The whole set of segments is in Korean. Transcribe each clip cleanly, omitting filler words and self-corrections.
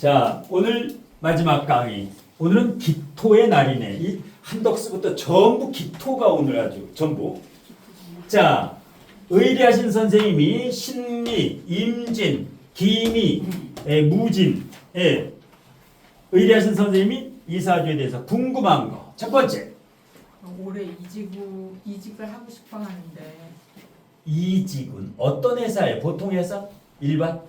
자, 오늘 마지막 강의. 오늘은 기토의 날이네. 이 한덕수부터 전부 기토가 오늘 아주 전부. 자, 의리하신 선생님이 신미, 임진, 기미, 무진, 의리하신 선생님이 이 사주에 대해서 궁금한 거. 첫 번째. 올해 이직을 하고 싶어 하는데 이직은 어떤 회사예요? 보통 회사? 일반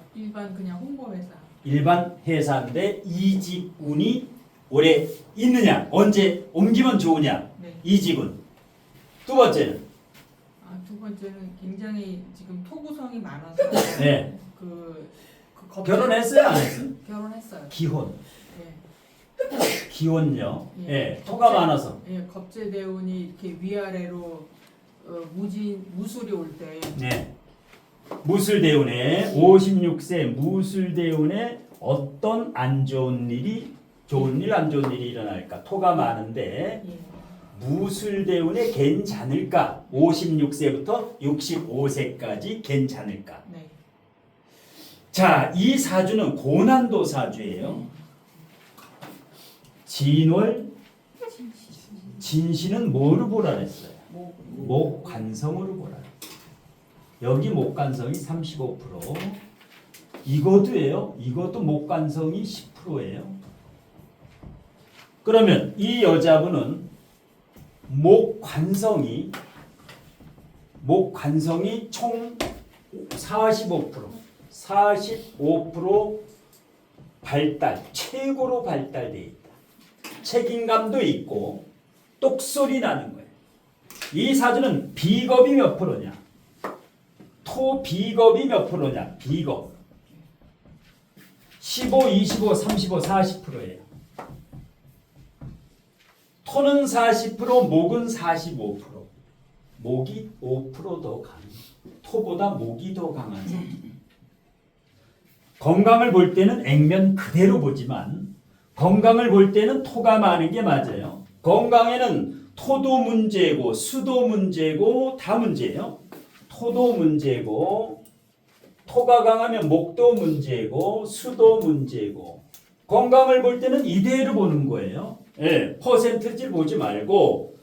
그냥 홍보회사. 일반 회사인데 이직 운이 올해 있느냐? 언제 옮기면 좋으냐? 네. 이직은. 두 번째는 두 번째는 굉장히 지금 토구성이 많아서 네. 결혼했어요? 안 했어요? 결혼했어요. 기혼. 네. 기혼요. 예. 예. 토가 많아서. 예, 겁재대운이 이렇게 위아래로 무술이 올 때 네. 무술대운에 56세 무술대운에 어떤 안 좋은 일이 좋은 일 안 좋은 일이 일어날까? 토가 많은데 예. 무술대운에 괜찮을까? 56세부터 65세까지 괜찮을까? 네. 자, 이 사주는 고난도 사주예요. 진월 진신은 뭐를 보라 그랬어요? 목관성으로 보라. 여기 목관성이 35%. 이것도예요. 이것도 목관성이 10%예요. 그러면 이 여자분은 목관성이 총 45% 발달, 최고로 발달되어 있다. 책임감도 있고 똑소리 나는 거예요. 이 사주는 비겁이 몇 프로냐? 토 비겁이 몇 프로냐? 비겁 15, 25, 35, 40%예요. 토는 40%, 목은 45%. 목이 5%더 강해. 토보다 목이 더 강한 사주. 건강을 볼 때는 액면 그대로 보지만 건강을 볼 때는 토가 많은 게 맞아요. 건강에는 토도 문제고 수도 문제고 다 문제예요. 토도 문제고 토가 강하면 목도 문제고 수도 문제고 건강을 볼 때는 이대로 보는 거예요. 예, 퍼센트지를 보지 말고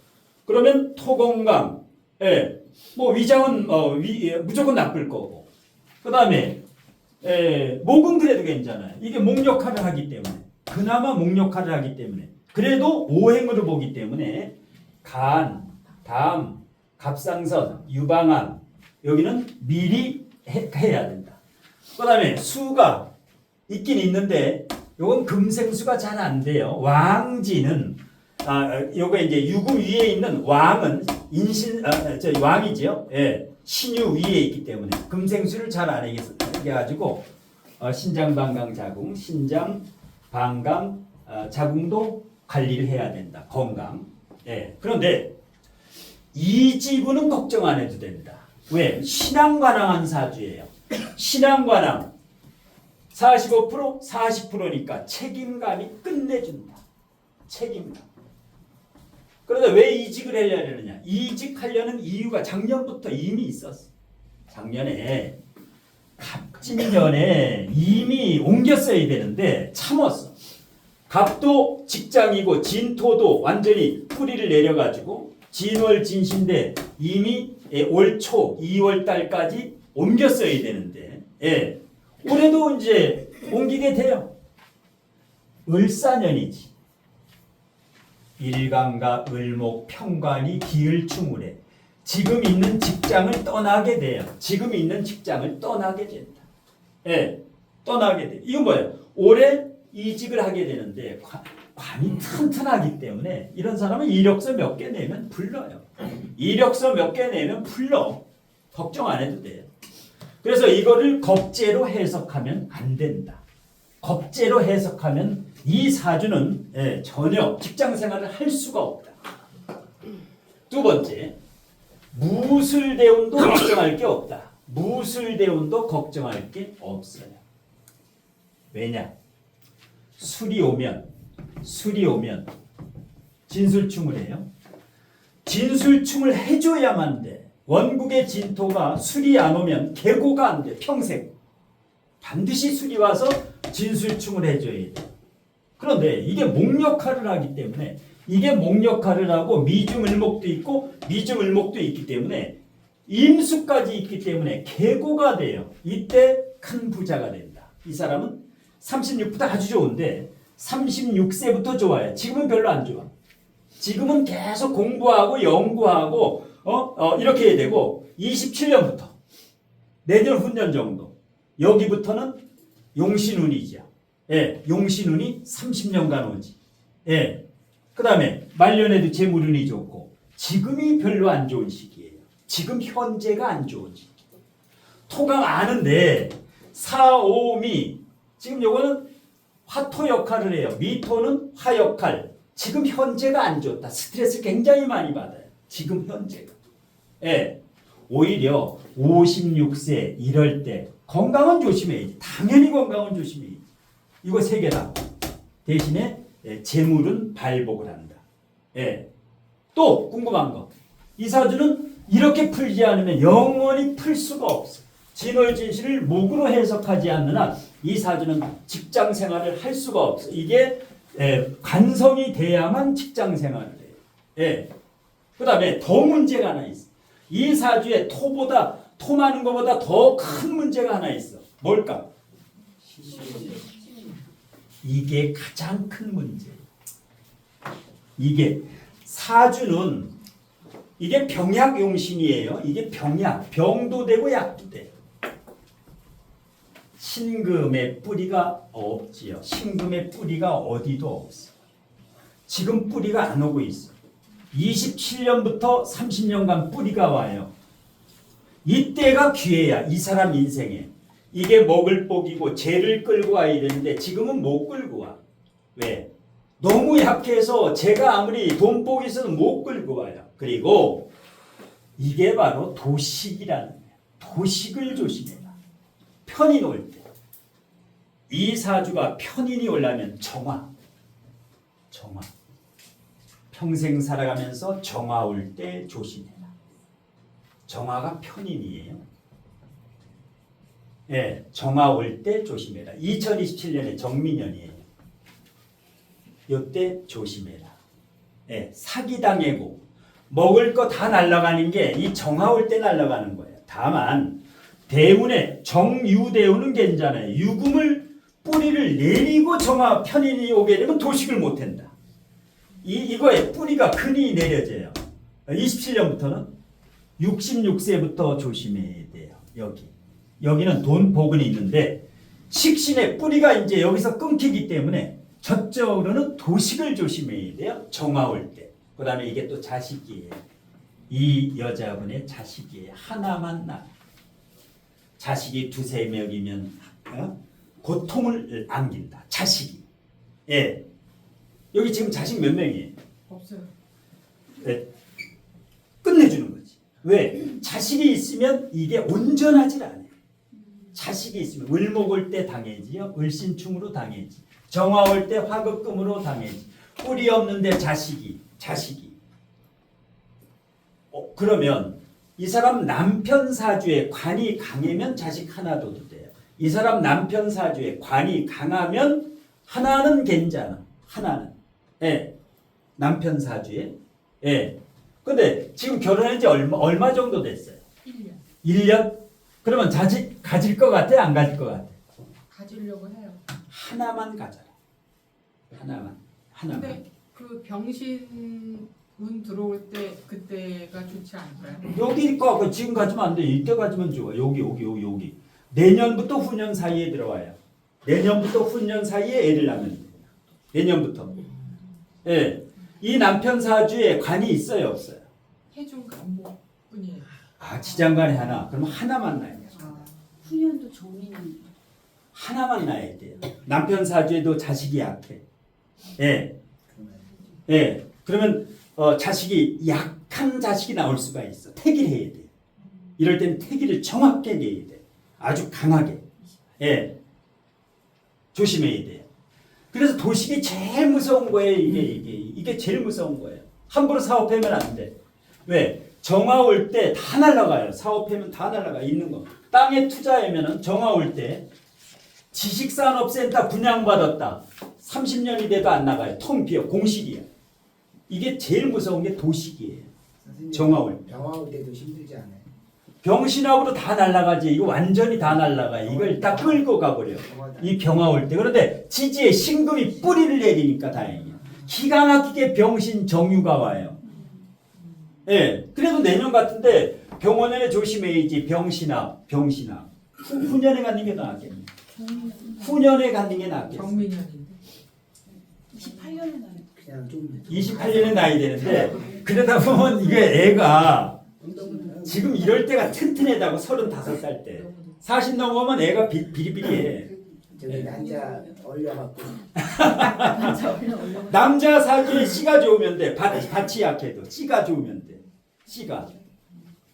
그러면 토 건강, 뭐 위장은 무조건 나쁠 거고 그 다음에 목은 그래도 괜찮아요. 이게 목 역할을 하기 때문에 그나마 목 역할을 하기 때문에 그래도 오행으로 보기 때문에 간, 담, 갑상선, 유방암 여기는 미리 해야 된다. 그 다음에 수가 있긴 있는데 요건 금생수가 잘 안 돼요. 왕지는 요거 이제 유구 위에 있는 왕은 왕이죠. 예, 신유 위에 있기 때문에 금생수를 잘 안 해가지고 신장 방광 자궁, 신장 방광 자궁도 관리를 해야 된다. 건강. 예. 그런데 이 지분은 걱정 안 해도 된다. 왜? 신앙관항한 사주예요. 신앙관항 45%, 40%니까 책임감이 끝내준다. 책임감. 그런데 왜 이직을 하려느냐? 이직하려는 이유가 작년부터 이미 있었어. 작년에 갑진년에 이미 옮겼어야 되는데 참았어. 갑도 직장이고 진토도 완전히 뿌리를 내려가지고 진월 진신데 이미 올 초 2월 달까지 옮겼어야 되는데 올해도 이제 옮기게 돼요. 을사년이지. 일간과 을목 평관이 기을충을해. 지금 있는 직장을 떠나게 돼요. 지금 있는 직장을 떠나게 된다. 떠나게 돼. 이건 뭐예요? 올해 이직을 하게 되는데 관이 튼튼하기 때문에 이런 사람은 이력서 몇 개 내면 불러요. 이력서 몇 개 내면 불러. 걱정 안 해도 돼요. 그래서 이거를 겁재로 해석하면 안 된다. 겁재로 해석하면 이 사주는 전혀 직장 생활을 할 수가 없다. 두 번째, 무술대운도 걱정할 게 없다. 무술대운도 걱정할 게 없어요. 왜냐? 술이 오면 진술충을 해요. 진술충을 해줘야만 돼. 원국의 진토가 술이 안 오면 계고가 안 돼. 평생. 반드시 술이 와서 진술충을 해줘야 돼. 그런데 이게 목 역할을 하기 때문에 이게 목 역할을 하고 미중을목도 있고 미중을목도 있기 때문에 임수까지 있기 때문에 계고가 돼요. 이때 큰 부자가 된다. 이 사람은 36부터 아주 좋은데 36세부터 좋아요. 지금은 별로 안 좋아. 지금은 계속 공부하고 연구하고 이렇게 해야 되고 27년부터 내년 후년 정도 여기부터는 용신운이죠. 예, 용신운이 30년간 오지. 예. 그다음에 말년에도 재물운이 좋고 지금이 별로 안 좋은 시기예요. 지금 현재가 안 좋은 시기. 토가 많은데 사오미 지금 요거는 화토 역할을 해요. 미토는 화 역할. 지금 현재가 안 좋다. 스트레스 굉장히 많이 받아요. 지금 현재가. 예. 오히려 56세 이럴 때 건강은 조심해야지. 당연히 건강은 조심해야지. 이거 세 개다. 대신에 재물은 발복을 한다. 예. 또 궁금한 거. 이 사주는 이렇게 풀지 않으면 영원히 풀 수가 없어. 진월진실을 목으로 해석하지 않는 한 이 사주는 직장 생활을 할 수가 없어. 이게 관성이 돼야만 직장 생활을 해요. 예. 그 다음에 더 문제가 하나 있어. 이 사주에 토 많은 것보다 더 큰 문제가 하나 있어. 뭘까? 이게 가장 큰 문제예요. 이게 사주는 이게 병약용신이에요. 이게 병약, 병도 되고 약도 돼. 신금의 뿌리가 없지요. 신금의 뿌리가 어디도 없어. 지금 뿌리가 안 오고 있어. 27년부터 30년간 뿌리가 와요. 이때가 기회야. 이 사람 인생에. 이게 먹을 복이고 재를 끌고 와야 되는데 지금은 못 끌고 와. 왜? 너무 약해서 제가 아무리 돈복이 있어도 못 끌고 와요. 그리고 이게 바로 도식이라는 거예요. 도식을 조심해라. 편인 올 때. 이 사주가 편인이 오려면 정화. 평생 살아가면서 정화 올 때 조심해라. 정화가 편인이에요. 예, 정화 올 때 조심해라. 2027년에 정민년이에요. 이때 조심해라. 예, 사기당하고 먹을 거 다 날아가는 게 이 정화 올 때 날아가는 거예요. 다만 대운에 정유대운은 괜찮아요. 유금을 뿌리를 내리고 정화 편인이 오게 되면 도식을 못한다. 이거에 뿌리가 근이 내려져요. 27년부터는 66세부터 조심해야 돼요. 여기는 돈 복은 있는데 식신의 뿌리가 이제 여기서 끊기기 때문에 저쪽으로는 도식을 조심해야 돼요. 정화 올 때. 그 다음에 이게 또 자식이에요. 이 여자분의 자식이에요. 하나만 나. 자식이 두세 명이면 고통을 안긴다. 자식이. 예. 여기 지금 자식 몇 명이에요? 없어요. 네. 끝내주는 거지. 왜? 자식이 있으면 이게 온전하지 않아요. 자식이 있으면 을목 올 때 당해지요. 을신충으로 당해지. 정화 올 때 화극금으로 당해지. 뿌리 없는데 자식이. 그러면 이 사람 남편 사주에 관이 강하면 자식 하나 둬도 돼요. 이 사람 남편 사주에 관이 강하면 하나는 괜찮아. 하나는. 예. 남편 사주에. 예. 근데 지금 결혼한 지 얼마 정도 됐어요? 1년. 1년? 그러면 자식 가질 것 같아? 안 가질 것 같아? 가지려고 해요. 하나만 가져라. 하나만. 근데 그 병신 운 들어올 때 그때가 좋지 않을까요? 여기 거 지금 가지면 안 돼. 이때 가지면 좋아. 여기. 내년부터 후년 사이에 들어와요. 내년부터 후년 사이에 애를 낳으면 돼요. 내년부터. 예. 이 남편 사주에 관이 있어요, 없어요? 해중 간목 뿐이에요. 아, 지장간에 하나. 그러면 하나만 낳아야 돼요. 후년도 정민이 하나만 낳아야 돼요. 남편 사주에도 자식이 약해. 예. 예. 그러면 자식이 약한 자식이 나올 수가 있어. 태기를 해야 돼요. 이럴 때는 태기를 정확하게 해야 돼요. 아주 강하게. 예. 조심해야 돼요. 그래서 도식이 제일 무서운 거예요. 이게 제일 무서운 거예요. 함부로 사업하면 안 돼. 왜? 정화 올 때 다 날아가요. 사업하면 다 날아가. 있는 거. 땅에 투자하면은 정화 올 때 지식산업센터 분양받았다. 30년이 돼도 안 나가요. 텅 비어. 공실이야. 이게 제일 무서운 게 도식이에요. 선생님, 정화월. 병화 올 때도 힘들지 않아요? 병신합으로 다 날아가지. 이거 완전히 다 날아가. 이걸 딱 끌고 가버려. 이 병화 올 때. 그런데 지지에 신금이 뿌리를 내리니까 다행이야. 기가 막히게 병신 정유가 와요. 예. 그래도 내년 같은데 병원에 조심해야지. 병신합. 후년에 갖는 게 낫겠네. 후년에 갖는 게 낫겠어. 경민년인데. 28년에 나요. 그냥 좀 28년에 나이 되는데 그러다 보면 이게 애가 지금 이럴 때가 튼튼하다고 35살 때 40 넘어오면 애가 비리비리해. 저기 남자 얼려갖고 남자 사주에 씨가 좋으면 돼. 밭이 약해도 씨가 좋으면 돼. 씨가.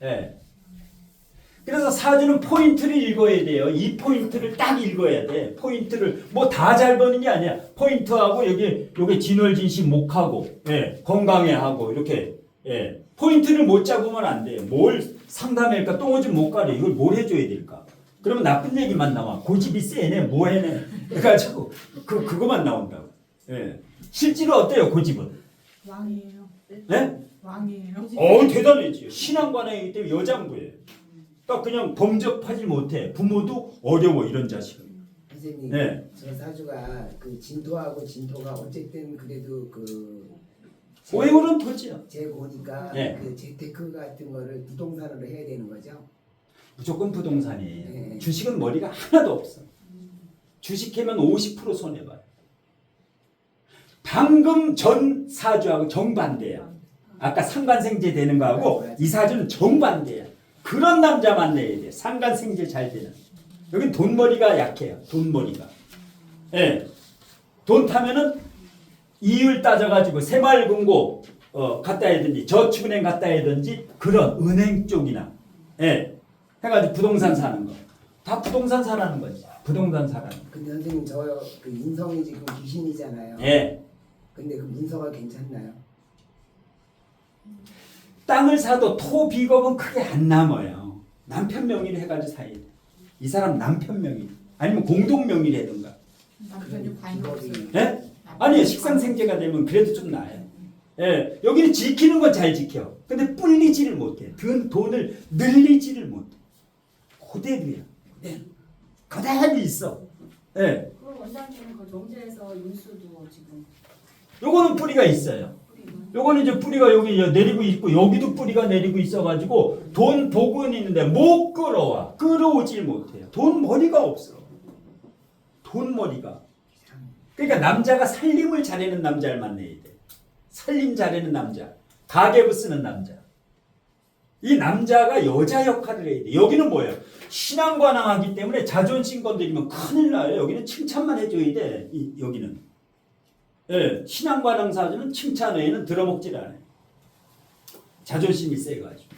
예. 그래서 사주는 포인트를 읽어야 돼요. 이 포인트를 딱 읽어야 돼. 포인트를 뭐 다 잘 보는 게 아니야. 포인트하고 여기 진월진시 목하고 예, 건강해하고 이렇게 예. 포인트를 못 잡으면 안 돼. 뭘 상담할까 똥오줌 못 가려. 이걸 뭘 해줘야 될까? 그러면 나쁜 얘기만 나와. 고집이 세네 뭐 해네. 그래가지고 그거만 나온다고. 예. 실제로 어때요 고집은? 왕이에요. 예? 왕이에요. 대단해지요. 신앙관행이기 때문에 여장부예요. 딱 그냥 범접하지 못해. 부모도 어려워 이런 자식은. 선생님 네. 저 사주가 그 진토하고 진토가 어쨌든 그래도 그 오행으로는 토지야. 제 보니까 네. 그 재테크 같은 거를 부동산으로 해야 되는 거죠? 무조건 부동산이에요. 네. 주식은 머리가 하나도 없어. 주식하면 50% 손해봐요. 방금 전 사주하고 정반대야. 아까 상관생제 되는 거하고 이 사주는 정반대야. 그런 남자 만나야 돼. 상관생제 잘 되는. 여긴 돈머리가 약해요. 돈머리가. 예. 돈 타면은 이율 따져가지고 새마을금고 갖다 해든지 저축은행 갖다 해든지 그런 은행 쪽이나 예. 해가지고 부동산 사는 거. 다 부동산 사라는 거지. 부동산 사라는 거. 근데 선생님 저 그 인성이 지금 귀신이잖아요. 예. 근데 그 문서가 괜찮나요? 땅을 사도 토 비겁은 크게 안 남아요. 남편 명의로 해가지고 사야 돼. 이 사람 남편 명의 아니면 공동 명의로 해든가. 남편이 관계 없어요. 예? 아니요 식상생제가 되면 그래도 좀 나아요. 예, 여기는 지키는 건 잘 지켜. 근데 불리지를 못해. 돈을 늘리지를 못해. 그대로야. 그대로 있어. 예, 그럼 원장님은 그 정제에서 인수도 지금 요거는 뿌리가 있어요. 요거는 이제 뿌리가 여기 내리고 있고 여기도 뿌리가 내리고 있어가지고 돈 복은 있는데 못 끌어와. 끌어오질 못해요. 돈 머리가 없어. 돈 머리가. 그러니까 남자가 살림을 잘하는 남자를 만나야 돼. 살림 잘하는 남자. 가계부 쓰는 남자. 이 남자가 여자 역할을 해야 돼. 여기는 뭐예요? 신앙관항하기 때문에 자존심 건드리면 큰일 나요. 여기는 칭찬만 해줘야 돼. 여기는. 예, 신앙관항 사주는 칭찬 외에는 들어먹질 않아요. 자존심이 세가지고.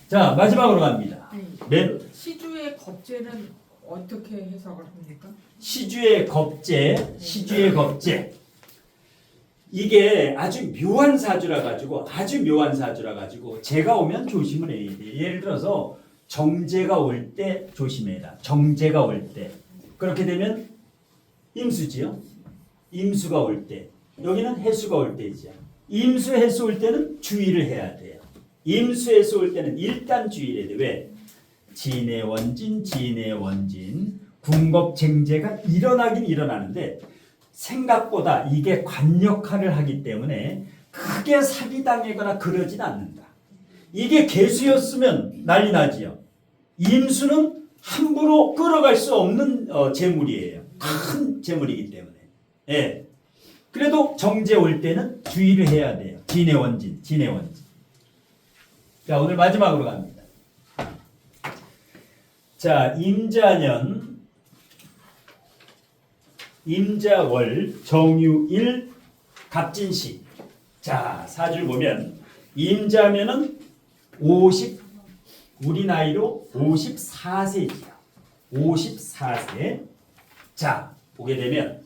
자, 마지막으로 갑니다. 맨 시주의 겁재는 어떻게 해석을 합니까? 시주의 겁재, 시주의 겁재. 이게 아주 묘한 사주라 가지고 제가 오면 조심을 해야 돼. 예를 들어서 정제가 올 때 조심해라. 정제가 올 때. 그렇게 되면 임수지요. 임수가 올 때. 여기는 해수가 올 때이죠. 임수, 해수 올 때는 주의를 해야 돼요. 임수, 해수 올 때는 일단 주의를 해야 돼. 왜? 진의 원진, 궁겁쟁제가 일어나긴 일어나는데 생각보다 이게 관역할을 하기 때문에 크게 사기당하거나 그러진 않는다. 이게 개수였으면 난리 나지요. 임수는 함부로 끌어갈 수 없는 재물이에요. 큰 재물이기 때문에. 예. 그래도 정제 올 때는 주의를 해야 돼요. 진의 원진. 자, 오늘 마지막으로 갑니다. 자, 임자월, 정유일, 갑진시. 자, 사주를 보면 임자면은 우리 나이로 54세지요. 54세. 자, 보게 되면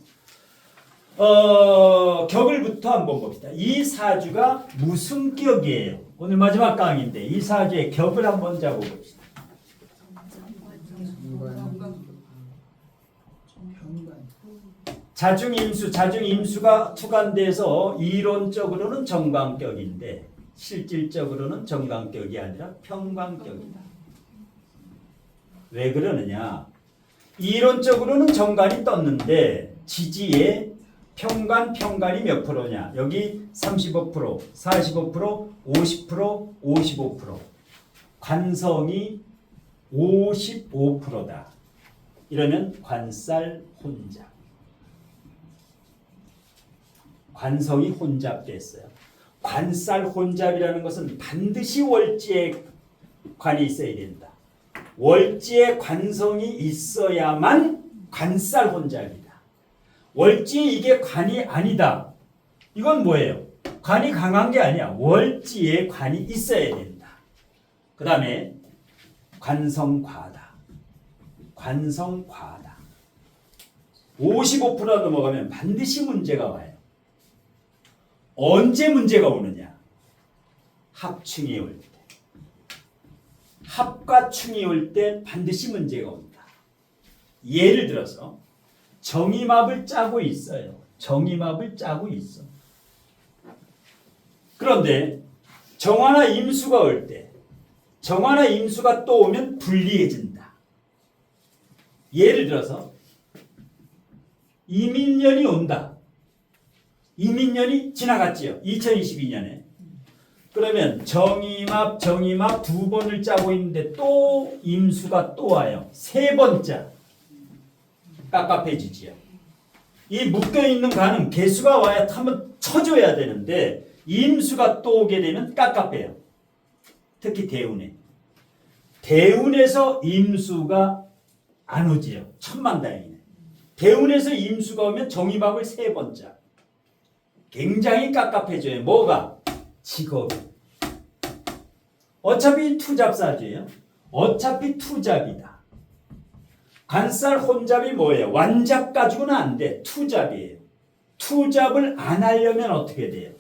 격을부터 한번 봅시다. 이 사주가 무슨 격이에요? 오늘 마지막 강의인데 이 사주의 격을 한번 잡아봅시다. 자중임수가 투간돼서 이론적으로는 정관격인데 실질적으로는 정관격이 아니라 평관격이다. 왜 그러느냐? 이론적으로는 정관이 떴는데 지지에 평관이 몇 프로냐? 여기 35%, 45%, 50%, 55%. 관성이 55%다. 이러면 관살 혼잡. 관성이 혼잡됐어요. 관살 혼잡이라는 것은 반드시 월지에 관이 있어야 된다. 월지에 관성이 있어야만 관살 혼잡이다. 월지에 이게 관이 아니다. 이건 뭐예요? 관이 강한 게 아니야. 월지에 관이 있어야 된다. 그 다음에 관성과다. 관성과다. 55% 넘어가면 반드시 문제가 와요. 언제 문제가 오느냐? 합충이 올 때. 합과 충이 올 때 반드시 문제가 온다. 예를 들어서 정임합을 짜고 있어요. 정임합을 짜고 있어. 그런데 정화나 임수가 올 때, 정화나 임수가 또 오면 불리해진다. 예를 들어서 이민년이 온다. 이민년이 지나갔지요. 2022년에. 그러면 정임합 두 번을 짜고 있는데 또 임수가 또 와요. 세 번 짜. 깝깝해지지요. 이 묶여있는 관은 개수가 와야 한번 쳐줘야 되는데 임수가 또 오게 되면 깝깝해요. 특히 대운에. 대운에서 임수가 안 오지요. 천만다행이네. 대운에서 임수가 오면 정임합을 세 번 짜. 굉장히 깝깝해져요. 뭐가? 직업이. 어차피 투잡사주예요. 어차피 투잡이다. 관살 혼잡이 뭐예요? 완잡 가지고는 안 돼. 투잡이에요. 투잡을 안 하려면 어떻게 돼요?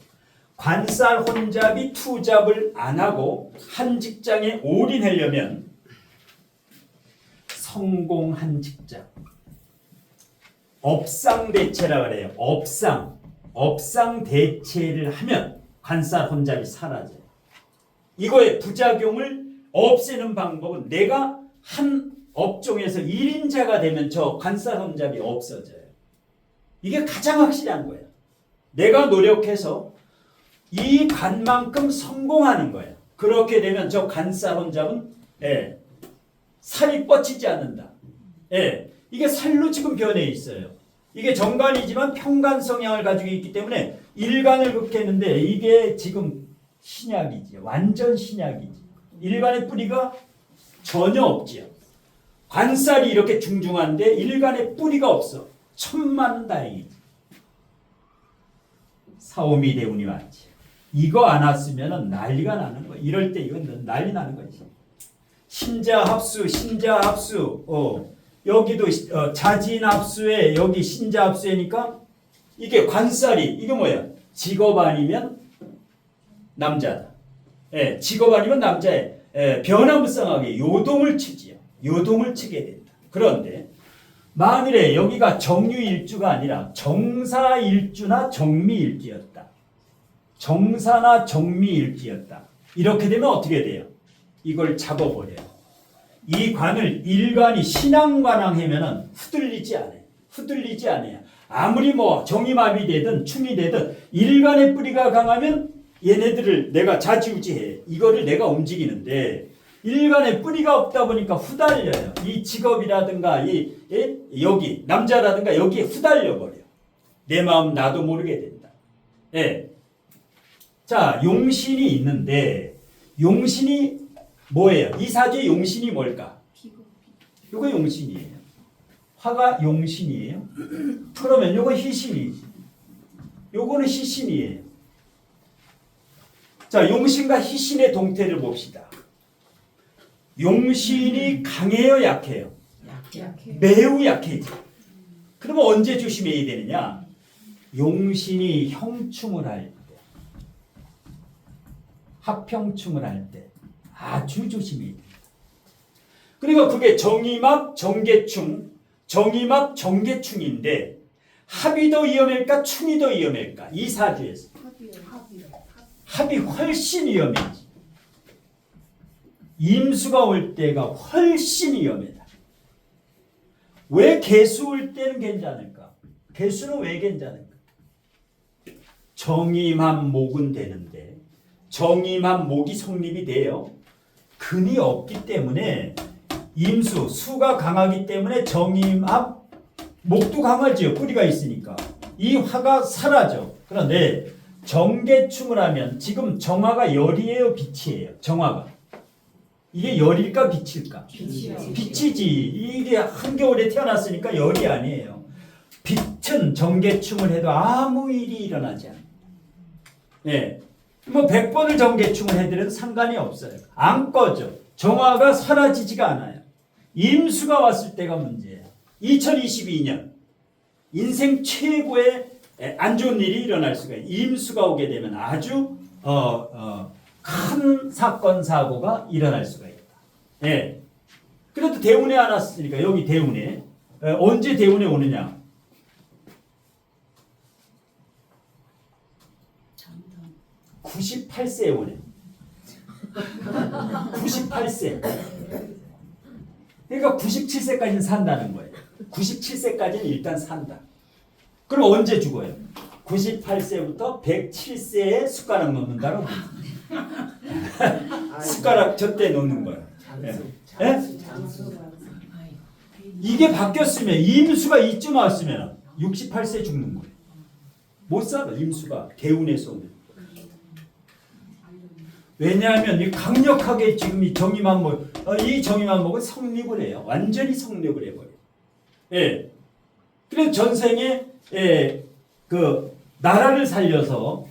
관살 혼잡이 투잡을 안 하고 한 직장에 올인하려면 성공한 직장. 업상대체라 그래요. 업상대체를 하면 관살 혼잡이 사라져요. 이거의 부작용을 없애는 방법은 내가 한 업종에서 1인자가 되면 저 관살 혼잡이 없어져요. 이게 가장 확실한 거예요. 내가 노력해서 이 관만큼 성공하는 거예요. 그렇게 되면 저 관살 혼잡은 살이 뻗치지 않는다. 이게 살로 지금 변해 있어요. 이게 정관이지만 평관 성향을 가지고 있기 때문에 일관을 극했는데 이게 지금 신약이지. 완전 신약이지. 일관의 뿌리가 전혀 없지요. 관살이 이렇게 중중한데 일관의 뿌리가 없어. 천만다행이지. 사오미 대운이 왔지. 이거 안 왔으면 난리가 나는 거야. 이럴 때 이건 난리 나는 거지. 신자합수. 여기도 자진합수에 여기 신자합수에니까 이게 관살이 이게 뭐야? 직업 아니면 남자다. 직업 아니면 남자의 변화무쌍하게 요동을 치지요. 요동을 치게 된다. 그런데 만일에 여기가 정유일주가 아니라 정사일주나 정미일주였다. 정사나 정미일주였다. 이렇게 되면 어떻게 돼요? 이걸 잡아버려요. 이 관을 일관이 신앙관왕하면은 흔들리지 않아요. 아무리 뭐 정임합이 되든 충이 되든 일관의 뿌리가 강하면 얘네들을 내가 좌지우지해. 이거를 내가 움직이는데 일관의 뿌리가 없다 보니까 후달려요. 이 직업이라든가 여기 남자라든가 여기에 후달려 버려. 내 마음 나도 모르게 된다. 자, 용신이 있는데 용신이 뭐예요? 이 사주의 용신이 뭘까? 요거 용신이에요. 화가 용신이에요. 그러면 요거 희신이지. 요거는 희신이에요. 자, 용신과 희신의 동태를 봅시다. 용신이 강해요, 약해요? 약해. 매우 약해지. 그러면 언제 조심해야 되느냐? 용신이 형충을 할 때, 합형충을 할 때 아주 조심해야 됩니다. 그리고 그게 정임합, 정계충, 정임합, 정계충인데 합이 더 위험할까? 충이 더 위험할까? 이 사주에서 합이 훨씬 위험해지. 임수가 올 때가 훨씬 위험하다. 왜 개수 올 때는 괜찮을까? 개수는 왜 괜찮을까? 정임한 목은 되는데 정임한 목이 성립이 돼요. 근이 없기 때문에 임수, 수가 강하기 때문에 정임한 목도 강하지요. 뿌리가 있으니까. 이 화가 사라져. 그런데 정계충을 하면 지금 정화가 열이에요, 빛이에요? 정화가. 이게 열일까 빛일까? 빛이요. 빛이지. 이게 한겨울에 태어났으니까 열이 아니에요. 빛은 정계충을 해도 아무 일이 일어나지 않아요. 예. 뭐 100번을 정계충을 해드려도 상관이 없어요. 안 꺼져. 정화가 사라지지가 않아요. 임수가 왔을 때가 문제예요. 2022년 인생 최고의 안 좋은 일이 일어날 수가 있어요. 임수가 오게 되면 아주 큰 사건 사고가 일어날 수가 있다. 예. 그래도 대운에 안 왔으니까 여기 대운에 언제 대운에 오느냐? 98세에 오네. 98세. 그러니까 97세까지는 산다는 거예요. 97세까지는 일단 산다. 그럼 언제 죽어요? 98세부터 107세에 숟가락 놓는다고. 숟가락 젖대 놓는 거예요. 장수. 이게 바뀌었으면 임수가 이쯤 왔으면 68세 죽는 거예요. 못 살아 임수가 대운에서 오면. 왜냐하면 이 강력하게 지금 이 정임한목, 이 정임한목은 성립을 해요. 완전히 성립을 해버려요. 예. 그래서 전생에 그 나라를 살려서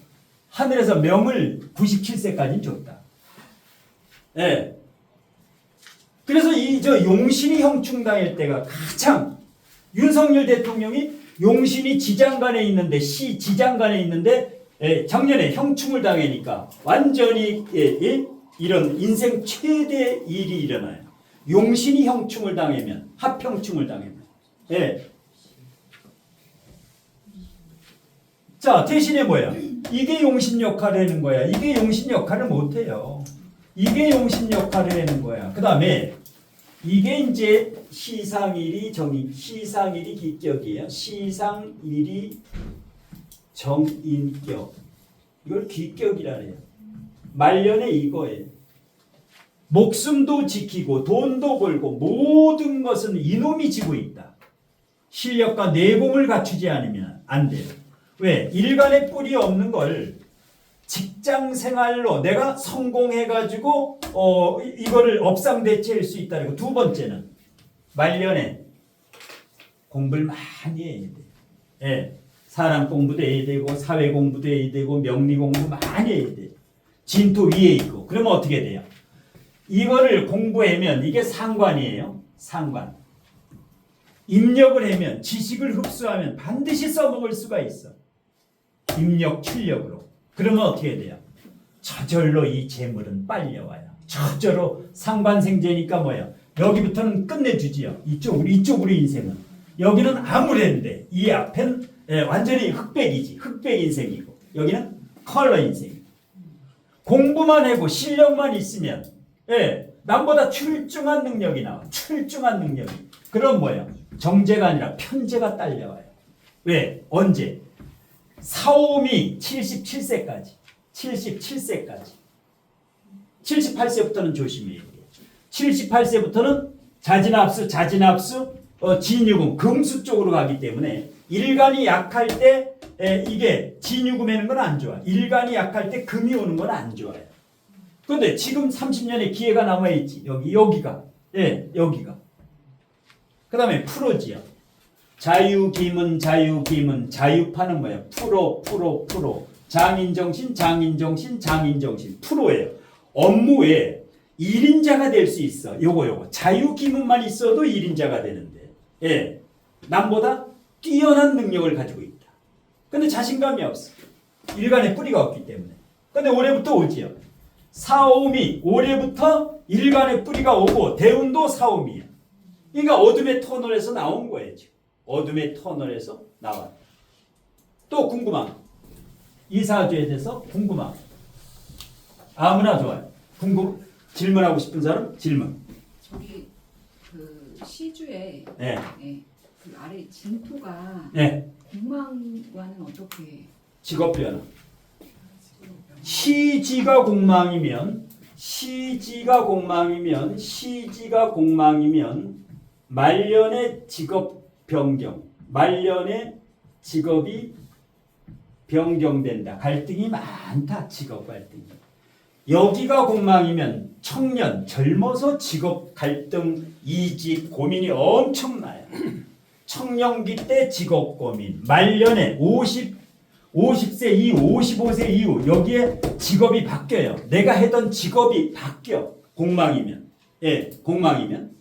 하늘에서 명을 97세까지 줬다. 예. 그래서 이 저 용신이 형충당할 때가 가장 윤석열 대통령이 용신이 지장간에 있는데 지장간에 있는데 작년에 형충을 당하니까 완전히 이런 인생 최대 일이 일어나요. 용신이 형충을 당하면 합형충을 당하면. 예. 자 대신에 뭐야? 이게 용신 역할을 하는 거야. 이게 용신 역할을 못해요. 이게 용신 역할을 하는 거야. 그 다음에 이게 이제 시상일이 시상일이 기격이에요. 시상일이 정인격. 이걸 기격이라 해요. 말년에 이거예요. 목숨도 지키고 돈도 벌고 모든 것은 이놈이 지고 있다. 실력과 내공을 갖추지 않으면 안 돼요. 왜? 일간의 뿔이 없는 걸 직장 생활로 내가 성공해가지고 이거를 업상대체할 수 있다는 거. 두 번째는 말년에 공부를 많이 해야 돼. 예. 사람 공부도 해야 되고 사회 공부도 해야 되고 명리 공부 많이 해야 돼. 진토 위에 있고. 그러면 어떻게 돼요? 이거를 공부하면 이게 상관이에요. 상관. 입력을 하면 지식을 흡수하면 반드시 써먹을 수가 있어. 입력 출력으로. 그러면 어떻게 돼요? 저절로 이 재물은 빨려와요. 저절로 상관생제니까 뭐예요? 여기부터는 끝내주지요. 이쪽으로 인생은. 여기는 아무래인데 이 앞엔 완전히 흑백이지. 흑백 인생이고 여기는 컬러 인생이고. 공부만 하고 실력만 있으면 남보다 출중한 능력이 나와. 출중한 능력이. 그럼 뭐예요? 정제가 아니라 편제가 딸려와요. 왜? 언제? 사오미 77세까지. 77세까지. 78세부터는 조심해야 돼요. 78세부터는 자진합수, 진유금, 금수 쪽으로 가기 때문에 일간이 약할 때 이게 진유금에는 건 안 좋아. 일간이 약할 때 금이 오는 건 안 좋아요. 그런데 지금 30년의 기회가 남아있지. 여기가. 여기가. 그 다음에 프로지요. 자유기문, 자유파는 뭐예요? 프로. 장인정신. 프로예요. 업무에 1인자가 될 수 있어. 요거. 자유기문만 있어도 1인자가 되는데. 남보다 뛰어난 능력을 가지고 있다. 근데 자신감이 없어. 일간에 뿌리가 없기 때문에. 근데 올해부터 오지요. 사오미, 올해부터 일간에 뿌리가 오고 대운도 사오미야. 그러니까 어둠의 터널에서 나온 거예요. 지금. 어둠의 터널에서 나와. 또 궁금한 이 사주에 대해서 궁금한 아무나 좋아요. 질문하고 싶은 사람 질문. 저기 그 시주에 네. 예, 그 아래 진토가 네. 공망과는 어떻게 직업 변화. 시지가 공망이면 말년의 직업 변경, 말년의 직업이 변경된다. 갈등이 많다. 직업 갈등이. 여기가 공망이면 청년, 젊어서 직업 갈등, 이직, 고민이 엄청나요. 청년기 때 직업 고민, 말년에 50세 이후, 55세 이후 여기에 직업이 바뀌어요. 내가 했던 직업이 바뀌어. 공망이면. 예, 공망이면.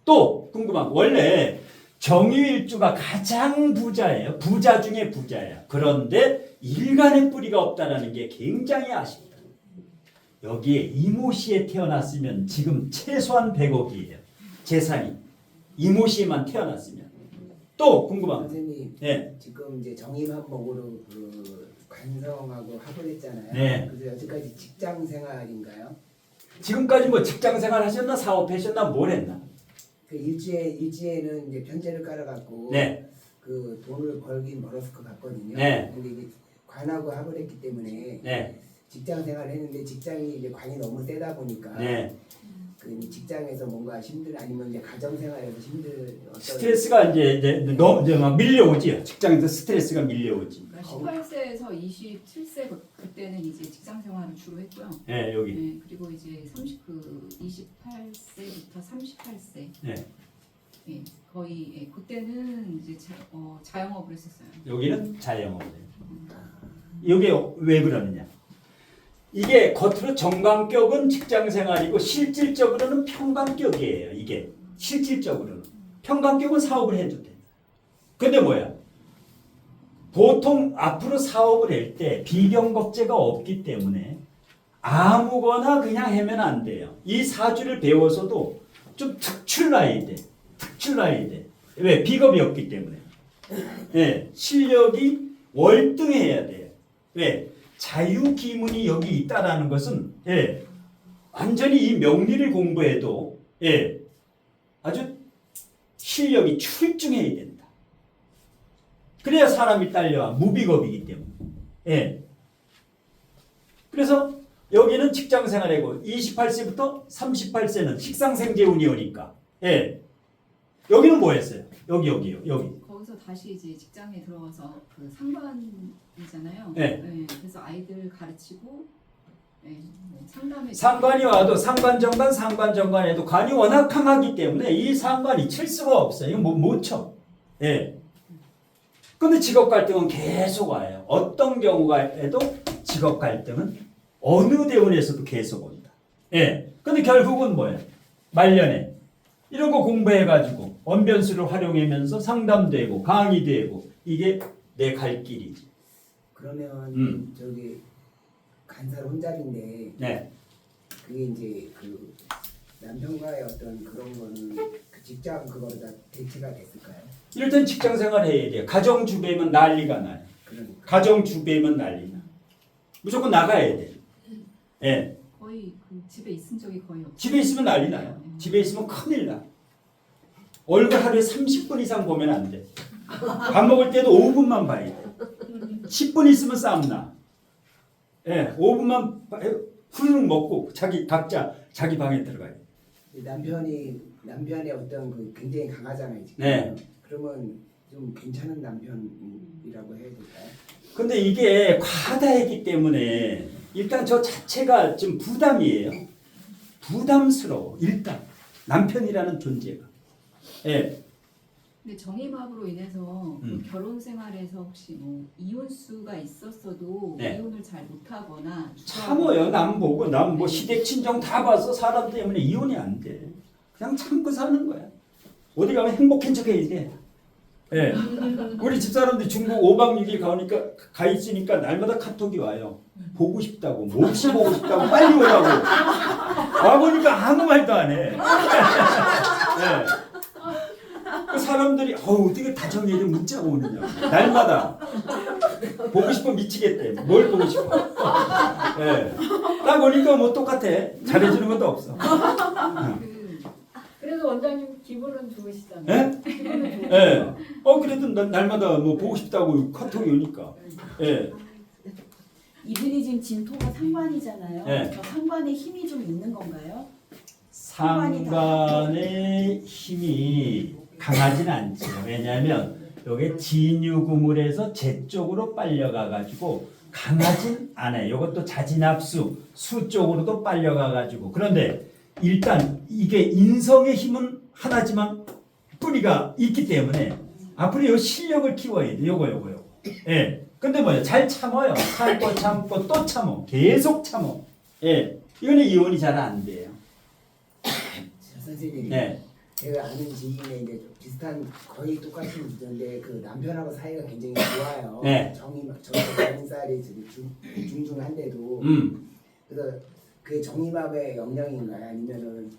또 궁금한 거. 원래 정유일주가 가장 부자예요. 부자 중에 부자예요. 그런데 일간의 뿌리가 없다라는 게 굉장히 아쉽다. 여기에 이모씨에 태어났으면 지금 최소한 100억이에요. 재산이. 이모씨에만 태어났으면. 또 궁금한 거. 선생님 네. 지금 이제 정임한목으로 그 관성하고 합을 했잖아요. 네. 그래서 여태까지 직장 생활인가요? 지금까지 뭐 직장 생활 하셨나 사업하셨나 뭘 했나? 그 일지에는 이제 편제를 깔아갖고 네. 그 돈을 벌긴 벌었을 것 같거든요. 네. 근데 이게 관하고 합을 했기 때문에 네. 직장 생활을 했는데 직장이 이제 관이 너무 세다 보니까 네. 그 직장에서 뭔가 아니면 이제 가정 생활에서 어떤 스트레스가 이제 너무 이제 막 밀려오지. 직장에서 스트레스가 밀려오지. 그러니까 18세에서 27세 그때는 이제 직장 생활을 주로 했고요. 네, 여기. 네, 그리고 이제 28세부터 38세. 네. 예, 거의 예, 그때는 이제 자영업을 했었어요. 여기는 자영업이에요. 이게 왜 그러느냐? 이게 겉으로 정관격은 직장생활이고 실질적으로는 평관격이에요. 이게 실질적으로는 평관격은 사업을 해도 돼. 근데 뭐야? 보통 앞으로 사업을 할 때 비경겁제가 없기 때문에 아무거나 그냥 하면 안 돼요. 이 사주를 배워서도 좀 특출나야 돼. 특출나야 돼. 왜? 비겁이 없기 때문에. 네, 실력이 월등해야 돼요. 왜? 자유기문이 여기 있다라는 것은 예, 완전히 이 명리를 공부해도 예, 아주 실력이 출중해야 된다. 그래야 사람이 딸려와 무비겁이기 때문에. 예. 그래서 여기는 직장생활이고 28세부터 38세는 식상생재운이 오니까 예. 여기는 뭐 했어요? 여기요. 거기서 다시 이제 직장에 들어가서 그 상관이잖아요. 네. 그래서 아이들 가르치고 뭐 상담해. 상관이 와도 상관정관해도 관이 워낙 강하기 때문에 이 상관이 칠 수가 없어요. 이거 못 쳐. 예. 근데 직업 갈등은 계속 와요. 어떤 경우가에도 직업 갈등은 어느 대원에서도 계속 온다. 예. 근데 결국은 뭐예요? 말년에 이런 거 공부해가지고 언변수를 활용하면서 상담되고 강의되고 이게 내 갈 길이지. 그러면 저기 간살 혼잡인데 네. 그게 이제 그 남편과의 어떤 그런 거는 그 직장 그거로 다 대체가 됐을까요? 이럴 땐 직장 생활 해야 돼요. 가정 주배면 난리가 나요. 그러니까 가정 주배면 난리 나. 무조건 나가야 돼. 예. 거의 그 집에 있은 적이 거의 없어요. 집에 있으면 난리 나요. 집에 있으면 큰일 나. 얼굴 하루에 30분 이상 보면 안 돼. 밥 먹을 때도 5분만 봐야 돼. 10분 있으면 싸움 나. 예, 5분만 후루룩 먹고 각자 자기 방에 들어가요. 남편의 어떤 그 굉장히 강하잖아요 지금. 네. 그러면 좀 괜찮은 남편이라고 해야 될까요? 근데 이게 과다했기 때문에 일단 저 자체가 좀 부담이에요. 부담스러워. 일단 남편이라는 존재가. 예. 근데 정임합으로 인해서 결혼 생활에서 혹시 뭐 이혼수가 있었어도 네. 이혼을 잘 못하거나 참어요. 남 보고 남 뭐 시댁 친정 다 봐서 사람 때문에 이혼이 안 돼. 그냥 참고 사는 거야. 어디 가면 행복한 척해야 돼. 예. 우리 집사람들 중국 5박 6일 가 있으니까 날마다 카톡이 와요. 보고 싶다고, 몹시 보고 싶다고, 빨리 오라고. 와보니까 아무 말도 안 해. 예. 사람들이 어떻게 다정하게 문자가 오느냐. 날마다 보고 싶어 미치겠대. 뭘 보고 싶어. 예. 딱 오니까 뭐 똑같아. 잘해주는 것도 없어. 그래도 원장님 기분은 좋으시잖아요. 예? 기분은 좋으시죠. 예. 그래도 날마다 뭐 보고 싶다고 카톡이 오니까. 예. 이분이 지금 진토가 상관이잖아요. 네. 저 상관에 힘이 좀 있는 건가요? 상관의 힘이 강하진 않죠. 왜냐하면 이게 진유구물에서 재 쪽으로 빨려가가지고 강하진 않아요. 이것도 자진합수 수 쪽으로도 빨려가가지고. 그런데 일단 이게 인성의 힘은 하나지만 뿌리가 있기 때문에 앞으로 이 실력을 키워야 돼. 요거. 예. 근데 뭐야? 잘 참아요. 참고 또 참어. 계속 참어. 예. 이거는 이혼이 잘 안 돼요. 선생님, 네. 제가 아는 지인의 이제 비슷한 거의 똑같은 주제인데 그 남편하고 사이가 굉장히 좋아요. 네. 정인살이 중중한데도 그래서 그 정임합의 영향인가요? 아니면은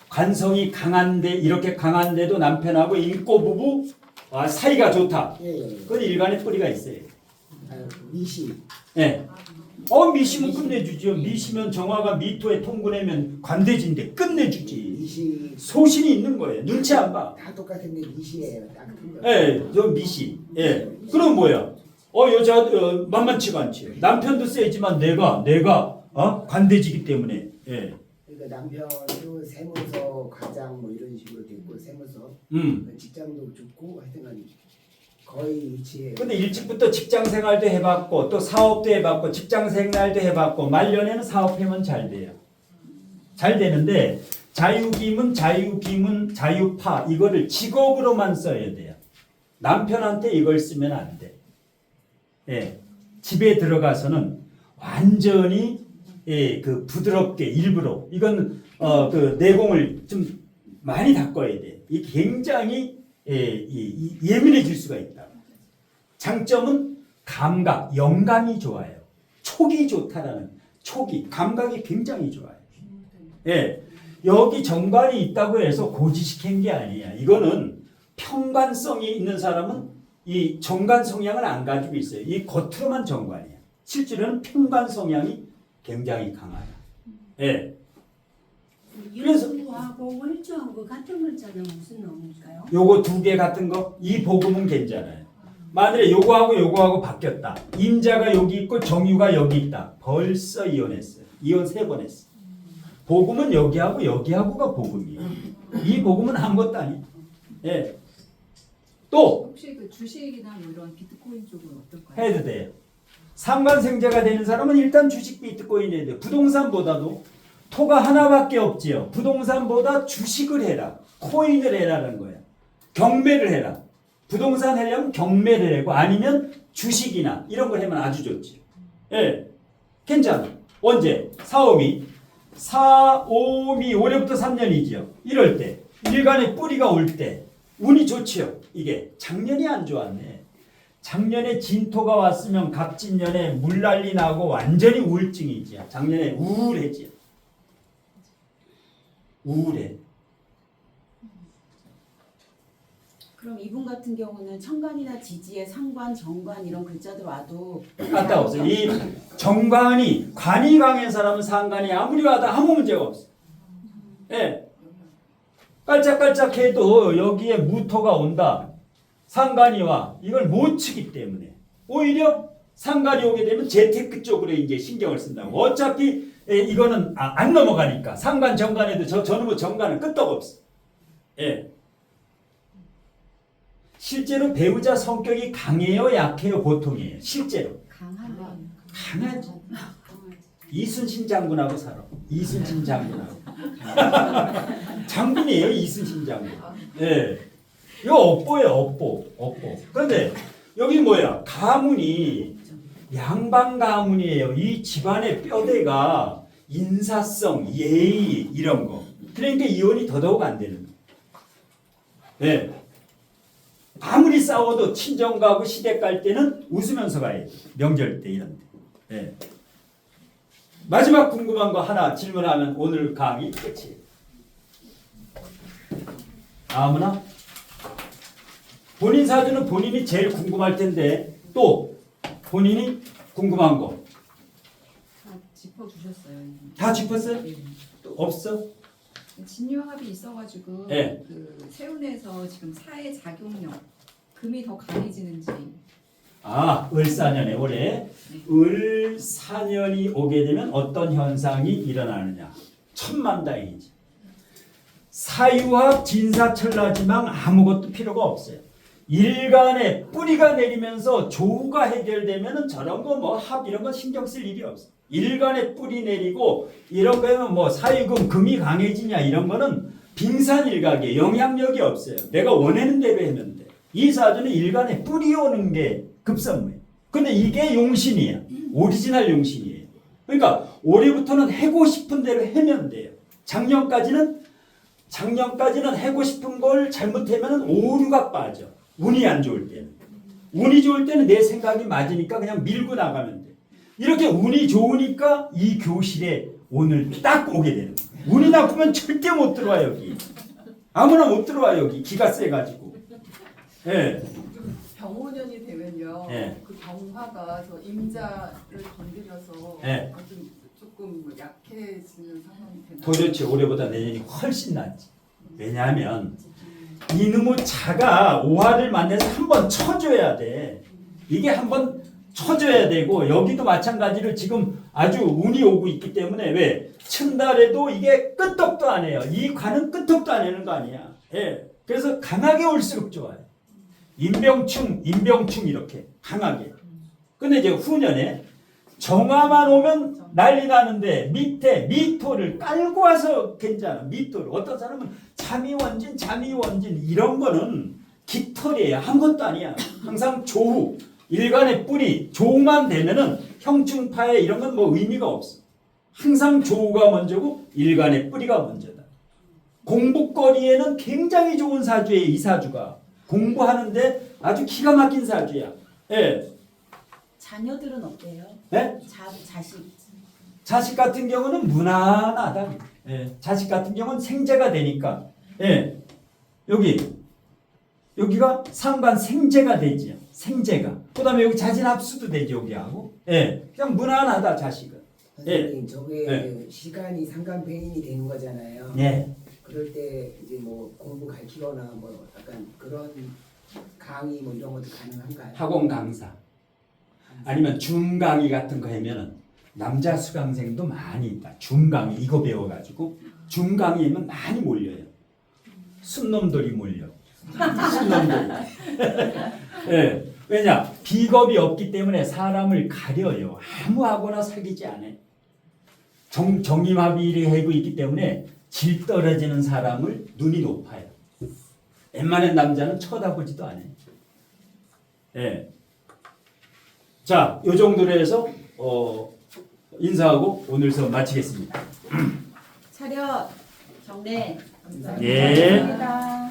관성이 강한데 이렇게 강한데도 남편하고 인꼬 부부 사이가 좋다. 예. 그건 일간의 뿌리가 있어요. 미시. 예. 미시면 끝내주죠. 미시면 정화가 미토에 통근하면 관대진데 끝내주지. 미시 소신이 있는 거예요. 눈치 안 봐. 다 똑같은데 미시예요. 딱 틀려. 예, 저 미시. 예. 그럼 뭐야? 여자 만만치가 않지. 남편도 세지만 내가 관대지기 때문에. 예. 그러니까 남편도 세무서 과장 뭐 이런 식으로 됐고 세무서 직장도 좋고 하여튼간 거의 일치해요. 근데 일찍부터 직장 생활도 해봤고 또 사업도 해봤고 직장 생활도 해봤고 말년에는 사업하면 잘 돼요. 잘 되는데 자유기문, 자유파 이거를 직업으로만 써야 돼요. 남편한테 이걸 쓰면 안 돼. 예, 집에 들어가서는 완전히 그 부드럽게 일부러 이건 그 내공을 좀 많이 닦아야 돼. 이 굉장히 예민해질 수가 있다. 장점은 감각, 영감이 좋아요. 촉이 좋다라는 촉이, 감각이 굉장히 좋아요. 예, 여기 정관이 있다고 해서 고지시킨 게 아니야. 이거는 평관성이 있는 사람은 이 정관 성향을 안 가지고 있어요. 이 겉으로만 정관이야. 실제로는 평관 성향이 굉장히 강하다. 예. 그래서 유하고 월주하고 같은 글자는 무슨 놈일까요? 요거 두 개 같은 거, 이 복음은 괜찮아요. 만일에 요거하고 바뀌었다. 임자가 여기 있고 정유가 여기 있다. 벌써 이혼했어요. 이혼 3번 했어. 복음은 여기하고가 복음이에요. 이 복음은 아무것도 아니에요. 예. 또 혹시 그 주식이나 뭐 이런 비트코인 쪽은 어떨까요? 해도 돼요. 상관생제가 되는 사람은 일단 주식 비트코인 해야 돼요. 부동산보다도 토가 하나밖에 없지요. 부동산보다 주식을 해라. 코인을 해라는 거야. 경매를 해라. 부동산 하려면 경매를 하고 아니면 주식이나 이런 걸 하면 아주 좋지. 예. 괜찮아. 언제? 사오미 올해부터 3년이지요. 이럴 때 일간의 뿌리가 올 때 운이 좋지요. 이게 작년이 안 좋았네. 작년에 진토가 왔으면 갑진년에 물난리 나고 완전히 우울증이지요. 작년에 우울해지요. 우울해. 그럼 이분 같은 경우는 천간이나 지지에 상관, 정관 이런 글자들 와도 갔다 없어요. 이 정관이 관이 강한 사람은 상관이 아무리 와도 아무 문제가 없어. 예. 깔짝깔짝해도 여기에 무토가 온다. 상관이 와. 이걸 못 치기 때문에 오히려 상관이 오게 되면 재테크 쪽으로 이제 신경을 쓴다고. 어차피 이거는 안 넘어가니까 상관 정관에도 저놈의 정관은 끄떡 없어. 예. 실제로 배우자 성격이 강해요, 약해요, 보통이에요. 실제로 강하지. 이순신 장군하고 살아. 이순신 장군하고. 장군이에요, 이순신 장군. 예. 이거 업보예요, 업보. 그런데 여기 뭐야? 가문이 양반 가문이에요. 이 집안의 뼈대가 인사성, 예의 이런 거. 그러니까 이혼이 더더욱 안 되는 거예요. 예. 아무리 싸워도 친정 가고 시댁 갈 때는 웃으면서 가야 돼. 명절 때 이런 때. 예. 마지막 궁금한 거 하나 질문하면 오늘 강의 끝이에요. 아무나? 본인 사주는 본인이 제일 궁금할 텐데 또 본인이 궁금한 거 다 다 짚어주셨어요. 짚었어요? 네. 또 없어? 진유합이 있어가지고 네. 그 세운에서 지금 사회 작용력 금이 더 강해지는지 을사년에 올해 을사년이 오게 되면 어떤 현상이 일어나느냐. 천만다행이지. 사유합 진사철라지만 아무것도 필요가 없어요. 일간에 뿌리가 내리면서 조우가 해결되면은 저런 거 뭐 합 이런 거 신경 쓸 일이 없어. 일간에 뿌리 내리고 이런 거면 뭐 사유금 금이 강해지냐 이런 거는 빙산일각에 영향력이 없어요. 내가 원하는 대로 하면 돼. 이 사주는 일간에 뿌리 오는 게 급선무예요. 근데 이게 용신이야. 오리지널 용신이에요. 그러니까 올해부터는 해고 싶은 대로 하면 돼요. 작년까지는 해고 싶은 걸 잘못하면 오류가 빠져. 운이 안 좋을 때는. 운이 좋을 때는 내 생각이 맞으니까 그냥 밀고 나가면 돼. 이렇게 운이 좋으니까 이 교실에 오늘 딱 오게 되는 거야. 운이 나쁘면 절대 못 들어와 여기. 아무나 못 들어와 여기. 기가 세가지고. 예. 병오년이 되면요. 네. 그 병화가 저 임자를 건드려서 네. 조금 약해지는 상황이 되나요? 도대체 올해보다 내년이 훨씬 낫지. 왜냐하면 이놈의 자가 오화를 만나서 한번 쳐줘야 돼. 이게 한번 쳐줘야 되고 여기도 마찬가지로 지금 아주 운이 오고 있기 때문에 왜 춘달에도 이게 끄떡도 안 해요. 이 관은 끄떡도 안 하는 거 아니야. 예. 그래서 강하게 올수록 좋아요. 인병충 이렇게 강하게. 근데 이제 후년에 정화만 오면 난리 나는데 밑에 미토를 깔고 와서 괜찮아. 미토를. 어떤 사람은 잠이원진 이런 거는 깃털이에요. 아무것도 아니야. 항상 조후. 일간의 뿌리. 조우만 되면은 형충파에 이런 건 뭐 의미가 없어. 항상 조우가 먼저고 일간의 뿌리가 먼저다. 공부거리에는 굉장히 좋은 사주예요. 이 사주가. 공부하는데 아주 기가 막힌 사주야. 예. 자녀들은 어때요? 네? 자식. 자식 같은 경우는 무난하다. 예. 자식 같은 경우는 생재가 되니까. 예. 여기가 상관 생재가 되지요. 생재가. 그다음에 여기 자진합수도 되죠. 여기하고. 예. 그냥 무난하다 자식은. 선생님 저게 네. 시간이 상관폐인이 되는 거잖아요. 예. 그럴 때 이제 뭐 공부 가르치거나 뭐 약간 그런 강의 뭐 이런 것도 가능한가요? 학원 강사. 아니면 줌강의 같은 거 하면은 남자 수강생도 많이 있다. 줌강의 이거 배워가지고 줌강의면 많이 몰려요. 순놈들이 몰려. 순놈들. 예. 왜냐? 비겁이 없기 때문에 사람을 가려요. 아무하고나 사귀지 않아요. 정임합의를 하고 있기 때문에 질 떨어지는 사람을 눈이 높아요. 웬만한 남자는 쳐다보지도 않아요. 예. 자, 요 정도로 해서 인사하고 오늘 수업 마치겠습니다. 차렷. 정례. 예. 감사합니다.